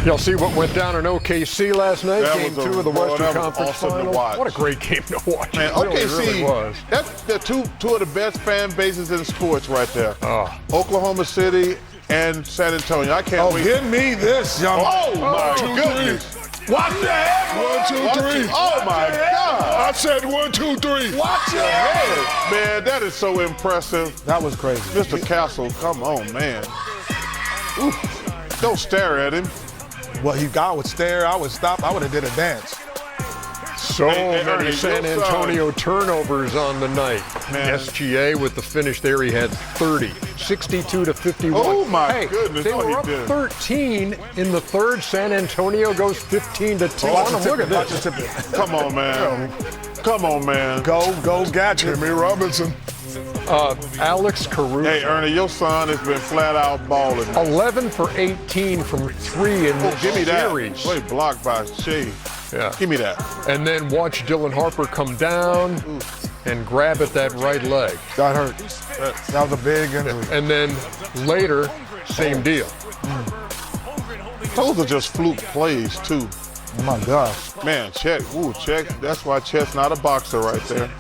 Y'all see what went down in OKC last night? That Game was 2 of the Western Conference awesome to Finals. watch. What a great game to watch. Man, It really, OKC, really was. that's the two of the best fan bases in sports right there. Oh. Oklahoma City and San Antonio. I can't wait. Give me this, young. Oh, my 2, goodness. 3. Watch your head. 1, 2, 3. Oh, my God. I said 1, 2, 3. Watch your head. Man, that is so impressive. That was crazy. Mr. Castle, come on, man. Ooh. Don't stare at him. Well, I would stare, I would stop, I would have did a dance. So many Ernie, San you're Antonio turnovers on the night. Man. SGA with the finish there, he had 30, 62 to 51. Oh, my hey, goodness. They Oh, were he up did. 13 in the third. San Antonio goes 15 to 2. Look at this. Come on, man. Come on, man. Go, Gadget. Jimmy Robinson. Alex Caruso. Hey, Ernie, your son has been flat out balling. 11 for 18 from 3 in this Give me that. series. Wait, blocked by Shea. Yeah. Give me that. And then watch Dylan Harper come down and grab at that right leg. Got hurt. That was a big injury. And then later, same deal. Those are just fluke plays, too. Oh, my gosh. Man, Chet. Ooh, Chet. That's why Chet's not a boxer right there.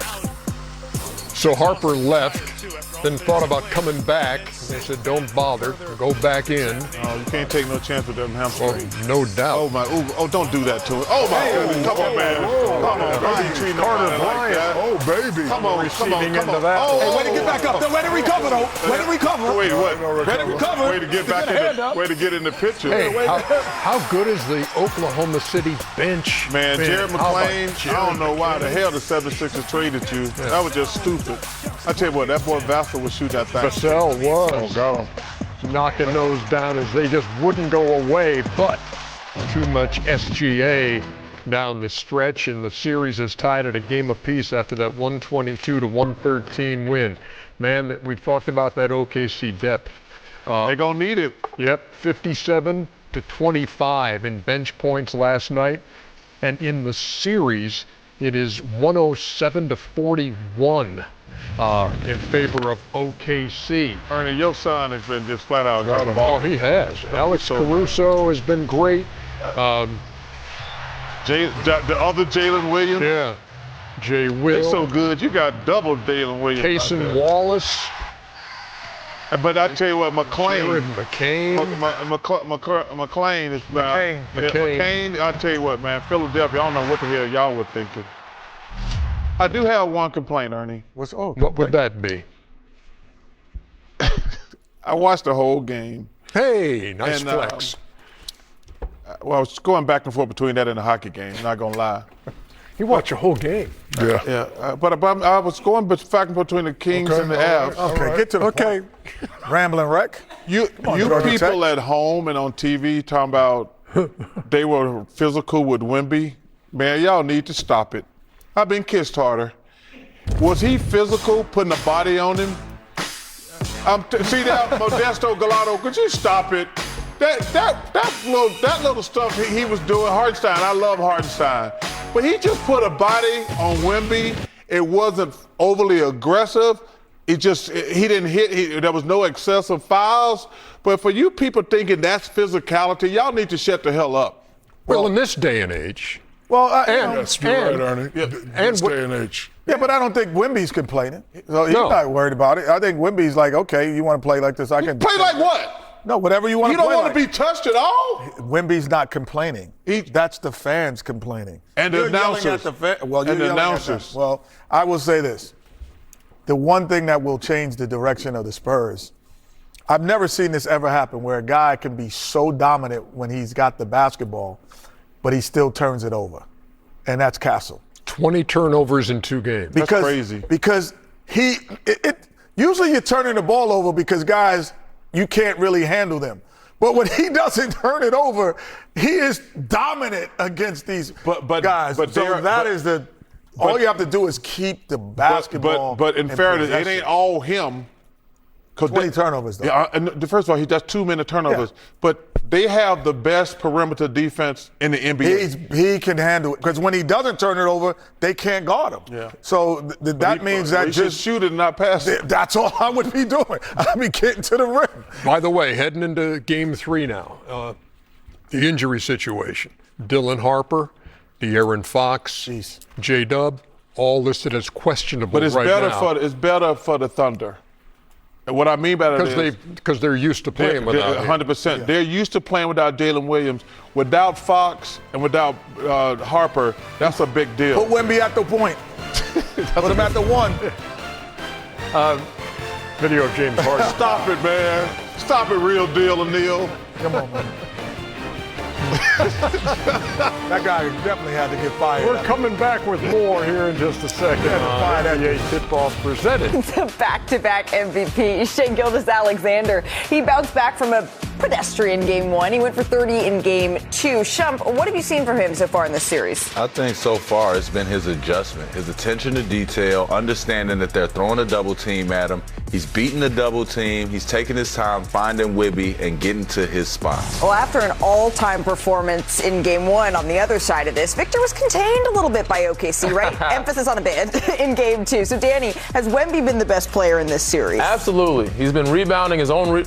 So Harper left, then thought about coming back. They said, don't bother, go back in. Oh, you can't take no chance with them Well, hamstrings. no doubt. Oh, my. Ooh, oh, don't do that to him. Oh, my goodness. Come on, man. Come on. Don't be treating Carter nobody like Bryant. that. Oh, baby. Come on, come on, Receiving come end of on. that. Oh, Hey, way to get back up. Way to recover, though. Way to recover. Wait, what? Way to recover. Way to get back in the, way to get in the picture. Hey, how good is the Oklahoma City bench? Man, been? Jared How about McClain, I don't know why the hell the 76ers traded you. That was just stupid. I tell you what, that boy Vassell would shoot that thing. Vassell was Oh, got him. knocking those down as they just wouldn't go away, but too much SGA down the stretch, and the series is tied at a game apiece after that 122 to 113 win. Man, we've talked about that OKC depth. They're going to need it. Yep, 57 to 25 in bench points last night. And in the series, it is 107 to 41 in favor of OKC. Ernie, your son has been just flat out. Oh, he has. Alex Caruso has been great. The other Jalen Williams. Yeah. Jay They're Will. so good. You got double Jalen Williams. out Cason there. Wallace. But I tell you what, Jared McClain. McCain. McClain is McCain. McCain. I tell you what, man, Philadelphia. I don't know what the hell y'all were thinking. I do have one complaint, Ernie. What would that be? I watched the whole game. Hey, nice And, flex. Well, I was going back and forth between that and the hockey game. Not gonna lie. You watch a whole game. Yeah. Yeah, but I was going back and forth between the Kings Okay, and the all Avs. right. Okay, get to the point. Rambling wreck. You Georgia people Tech. at home and on TV talking about they were physical with Wemby. Man, y'all need to stop it. I've been kissed harder. Was he physical, putting a body on him? See that, Modesto Galato? Could you stop it? That little stuff he was doing, Hartenstein. I love Hartenstein, but he just put a body on Wemby. It wasn't overly aggressive. He didn't hit. There was no excessive fouls. But for you people thinking that's physicality, y'all need to shut the hell up. Well, in this day and age. Well, Yes, you're right, Ernie. and This day and age. yeah, but I don't think Wemby's complaining. So he's No. not worried about it. I think Wemby's like, okay, you want to play like this? I can Play like what? No, whatever you want You to play don't want like. to be touched at all? Wemby's not complaining. He- That's the fans complaining. And the You're yelling announcers. at the well, you're And the yelling at announcers. them. Well, I will say this. The one thing that will change the direction of the Spurs, I've never seen this ever happen where a guy can be so dominant when he's got the basketball, but he still turns it over. And that's Castle. 20 turnovers in 2 games. Because, crazy. Because usually you're turning the ball over because guys, you can't really handle them. But when he doesn't turn it over, he is dominant against these guys. All you have to do is keep the basketball. But in fairness, it ain't all him. 20 turnovers, though. Yeah, and first of all, he does 2 minute turnovers. Yeah. But they have the best perimeter defense in the NBA. He can handle it because when he doesn't turn it over, they can't guard him. Yeah. So that means that he should just shoot it and not pass it. that's all I would be doing. I'd be getting to the rim. By the way, heading into game 3 now. The injury situation. Dylan Harper, De'Aaron Fox, J-Dub, all listed as questionable But it's right better now. it's better for the Thunder. And what I mean by that is Because they're used to playing without him. 100%. They're used to playing without Jalen Williams. Without Fox and without Harper, that's a big deal. Put Wemby at the point. Put him at the 1. Video of James Harden. Stop it, man. Stop it, real deal, Anil. Come on, man. That guy definitely had to get fired. We're coming back with more here in just a second on NBA Tip-Off presented. The back-to-back MVP, Shea Gilgeous-Alexander. He bounced back from a pedestrian Game 1. He went for 30 in Game 2. Shump, what have you seen from him so far in this series? I think so far it's been his adjustment, his attention to detail, understanding that they're throwing a double team at him. He's beating the double team. He's taking his time, finding Wemby, and getting to his spot. Well, after an all-time performance in Game 1 on the other side of this, Victor was contained a little bit by OKC, right? Emphasis on a bit in Game 2. So, Danny, has Wemby been the best player in this series? Absolutely. He's been rebounding his own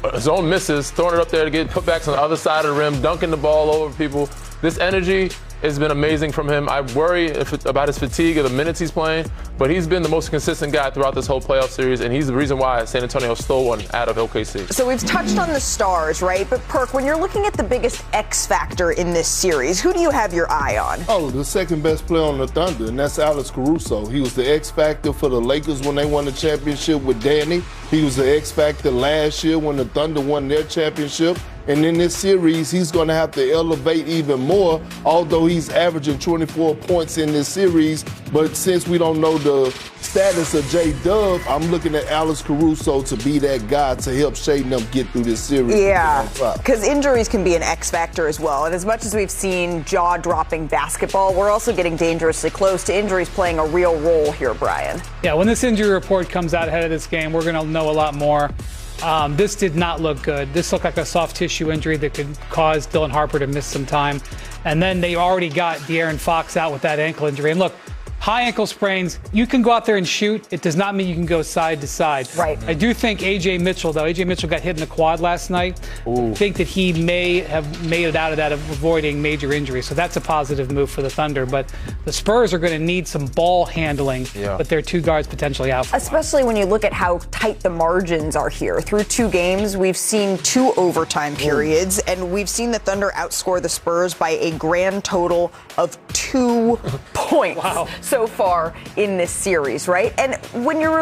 misses, throwing it up there to get putbacks on the other side of the rim, dunking the ball over people. This energy has been amazing from him. I worry about his fatigue of the minutes he's playing, but he's been the most consistent guy throughout this whole playoff series, and he's the reason why San Antonio stole one out of OKC. So we've touched on the stars, right? But, Perk, when you're looking at the biggest X factor in this series, who do you have your eye on? Oh, the second best player on the Thunder, and that's Alex Caruso. He was the X factor for the Lakers when they won the championship with Danny. He was the X factor last year when the Thunder won their championship. And in this series, he's going to have to elevate even more, although he's averaging 24 points in this series. But since we don't know the status of J-Dub, I'm looking at Alex Caruso to be that guy to help Shea and them get through this series. Yeah, because injuries can be an X factor as well. And as much as we've seen jaw-dropping basketball, we're also getting dangerously close to injuries playing a real role here, Brian. Yeah, when this injury report comes out ahead of this game, we're going to know a lot more. This did not look good. This looked like a soft tissue injury that could cause Dylan Harper to miss some time. And then they already got De'Aaron Fox out with that ankle injury. And look, high ankle sprains, you can go out there and shoot. It does not mean you can go side to side. Right. I do think A.J. Mitchell, though. A.J. Mitchell got hit in the quad last night. I think that he may have made it out of that of avoiding major injury. So that's a positive move for the Thunder. But the Spurs are going to need some ball handling. Yeah. But their two guards potentially out for Especially when you look at how tight the margins are here. Through 2 games, we've seen 2 overtime periods. And we've seen the Thunder outscore the Spurs by a grand total of 2 points. Wow. So far in this series, right? And when you're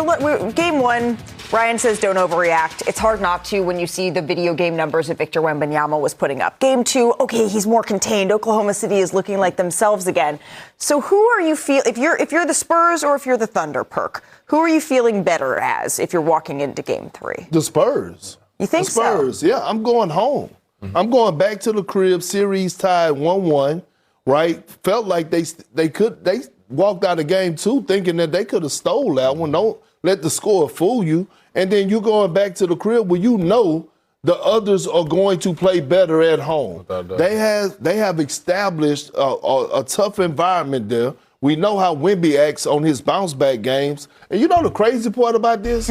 Game 1, Brian says don't overreact. It's hard not to when you see the video game numbers that Victor Wembanyama was putting up. Game 2, okay, he's more contained. Oklahoma City is looking like themselves again. So who are you if you're the Spurs or if you're the Thunder, Perk? Who are you feeling better as if you're walking into Game 3? The Spurs. You think the Spurs, so? Yeah, I'm going home. Mm-hmm. I'm going back to the crib. Series tied 1-1. Right? Felt like they walked out of Game 2 thinking that they could have stole that one. Don't let the score fool you. And then you're going back to the crib where you know the others are going to play better at home. They have established a tough environment there. We know how Wemby acts on his bounce-back games. And you know the crazy part about this?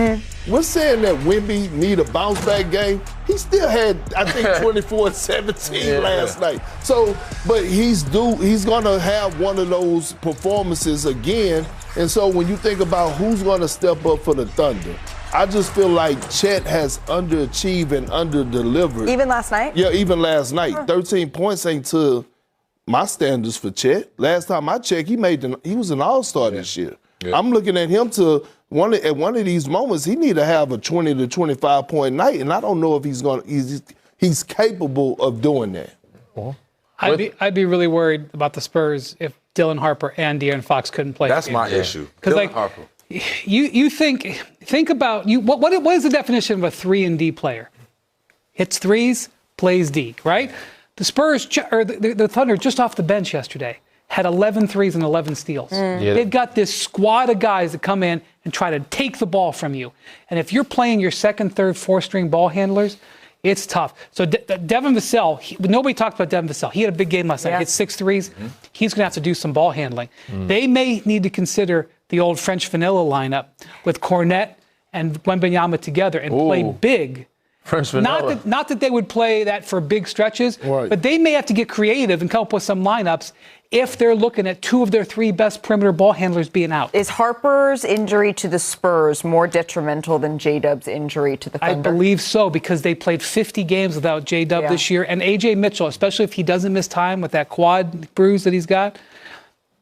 We're saying that Wemby need a bounce-back game. He still had, I think, 24-17 last night. So, but he's going to have one of those performances again. And so when you think about who's going to step up for the Thunder, I just feel like Chet has underachieved and underdelivered. Even last night? Yeah, even last night. 13 points ain't to my standards for Chet. Last time I checked, he was an all-star this year. Yeah. I'm looking at him at one of these moments, he need to have a 20 to 25 point night, and I don't know if he's capable of doing that. I'd be really worried about the Spurs if Dylan Harper and De'Aaron Fox couldn't play. That's my issue. Dylan Harper. You think about what is the definition of a 3-and-D player? Hits threes, plays D, right? The Spurs or the Thunder just off the bench yesterday had 11 threes and 11 steals. They've got this squad of guys that come in and try to take the ball from you. And if you're playing your second, third, fourth-string ball handlers, it's tough. So Devin Vassell, nobody talked about Devin Vassell. He had a big game last night. He hit 6 threes. He's going to have to do some ball handling. They may need to consider the old French vanilla lineup with Cornette and Wembanyama together and play big French vanilla. Not that they would play that for big stretches, Right. but they may have to get creative and come up with some lineups if they're looking at 2 of their 3 best perimeter ball handlers being out. Is Harper's injury to the Spurs more detrimental than J-Dub's injury to the Thunder? I believe so, because they played 50 games without J-Dub this year. And A.J. Mitchell, especially if he doesn't miss time with that quad bruise that he's got,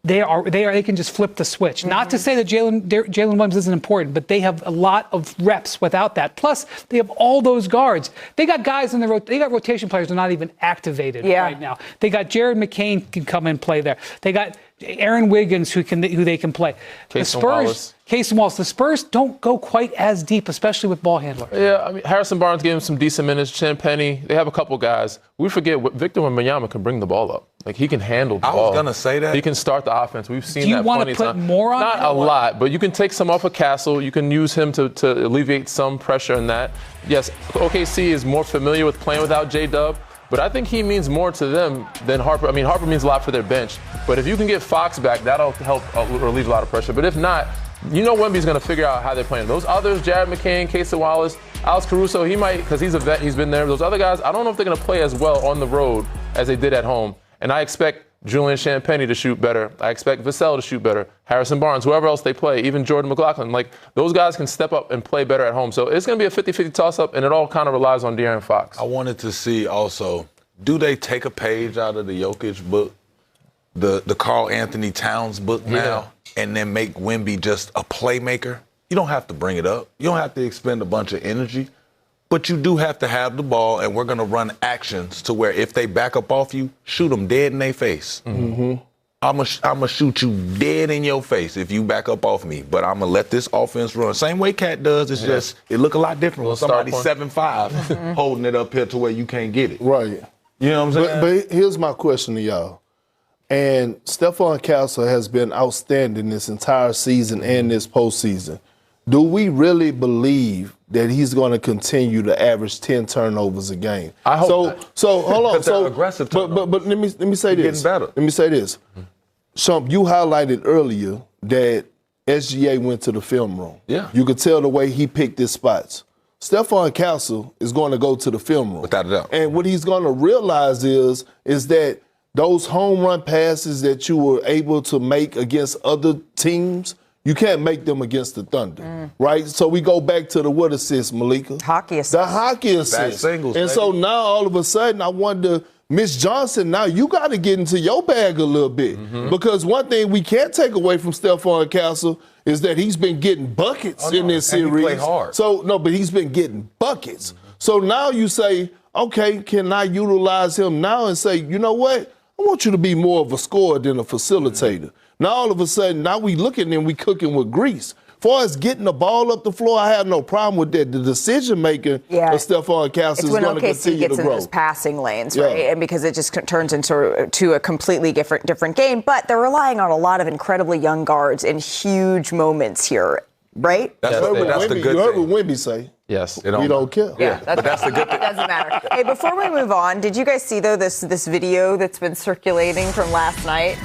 they can just flip the switch. Not to say that Jalen Williams isn't important, but they have a lot of reps without that. Plus, they have all those guards. They got guys in the they got rotation players that are not even activated right now. They got Jared McCain can come and play there. They got Aaron Wiggins who they can play. Case and Wallace. The Spurs don't go quite as deep, especially with ball handlers. Yeah, I mean, Harrison Barnes gave him some decent minutes. Penny, they have a couple guys. We forget Victor Wembanyama can bring the ball up. Like, he can handle the ball. I was going to say that. He can start the offense. We've seen that Do you want plenty to of put times. more on Not him? a lot, but you can take some off of Castle. You can use him to alleviate some pressure in that. Yes, OKC is more familiar with playing without J-Dub, but I think he means more to them than Harper. I mean, Harper means a lot for their bench. But if you can get Fox back, that'll help relieve a lot of pressure. But if not, you know Wemby's going to figure out how they're playing. Those others, Jared McCain, Case Wallace, Alex Caruso, he might, because he's a vet, he's been there. Those other guys, I don't know if they're going to play as well on the road as they did at home. And I expect Julian Champagnie to shoot better. I expect Vassell to shoot better. Harrison Barnes, whoever else they play, even Jordan McLaughlin. Like, those guys can step up and play better at home. So it's going to be a 50-50 toss-up, and it all kind of relies on De'Aaron Fox. I wanted to see also, do they take a page out of the Jokic book, the Karl Anthony Towns book now, and then make Wemby just a playmaker? You don't have to bring it up. You don't have to expend a bunch of energy. But you do have to have the ball, and we're going to run actions to where if they back up off you, shoot them dead in their face. Mm-hmm. I'm going to shoot you dead in your face if you back up off me. But I'm going to let this offense run. Same way Cat does. It's just, it look a lot different when somebody's 7'5", holding it up here to where you can't get it. Right. You know what I'm saying? But here's my question to y'all. And Stephon Castle has been outstanding this entire season and this postseason. Do we really believe that he's going to continue to average 10 turnovers a game? I hope so hold on. So aggressive but let me say this. Getting better. Let me say this. Shump, you highlighted earlier that SGA went to the film room. Yeah. You could tell the way he picked his spots. Stephon Castle is going to go to the film room. Without a doubt. And what he's going to realize is that those home run passes that you were able to make against other teams, you can't make them against the Thunder, right? So we go back to the what assist, Malika? Hockey assist. The hockey assist. Bad singles, and baby. so now all of a sudden I wonder, Miss Johnson, now you got to get into your bag a little bit. Because one thing we can't take away from Stephon Castle is that he's been getting buckets in this and series. he play hard. So, no, but he's been getting buckets. So now you say, okay, can I utilize him now and say, you know what? I want you to be more of a scorer than a facilitator. Now all of a sudden, now we looking and we cooking with grease. As far as getting the ball up the floor, I have no problem with that. The decision making of Stephon Castle is going to continue to grow. It's when OKC gets in those passing lanes, right? And because it just turns into a completely different game. But they're relying on a lot of incredibly young guards in huge moments here, right? That's the good You heard thing. what Wemby say. Yes. We don't care. Yeah, but that's the good thing. It doesn't matter. Hey, before we move on, did you guys see, though, this video that's been circulating from last night?